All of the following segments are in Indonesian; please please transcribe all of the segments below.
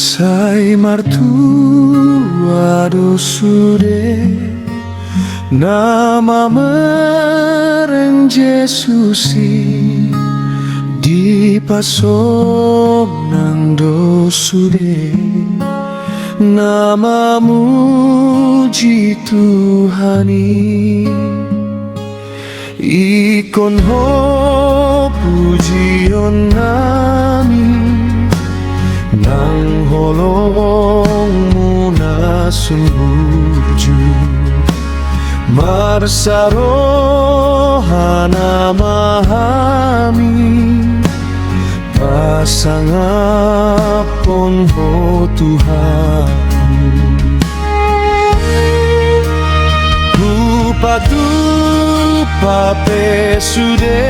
Sai martua dosude nama mereng Yesusi di pasom nang dosude nama muji Tuhani ikon ho pujion nami nang holongmu na sumbuju marsarohana mahami pasangapon ho Tuhan Rupa-tupa pesude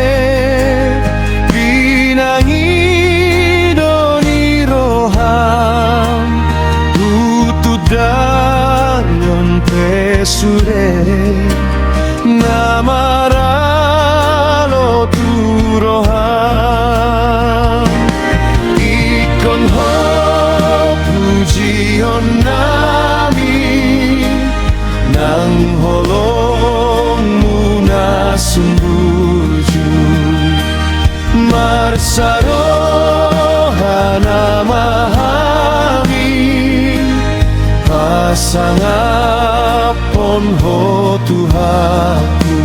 pinangidon iroham utudanyon pesude namaralo turoham ikon ho pujion nami nang holongmu na sumbuju marsarohana mahami pasangapon ho Tuhanku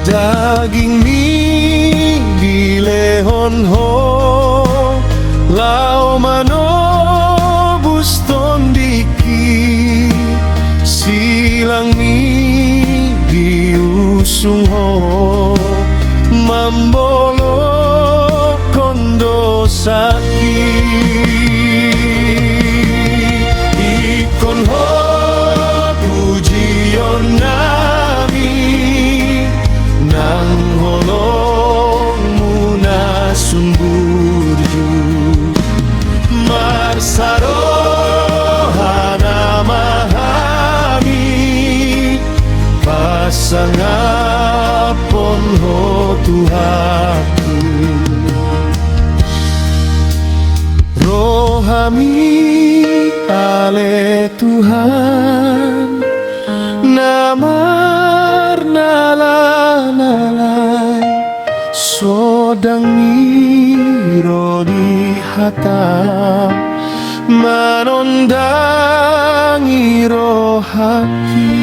daging mi bilehon ho lao mano buston diki silang mi diusung ho mambolo kondo saki ikon ho pujion nang holongmu na sumbuju marsarohana mahami pasangapon ho Tuhanku rohami ale Tuhan namar nalalay sodang miro di hatam manondang iro haki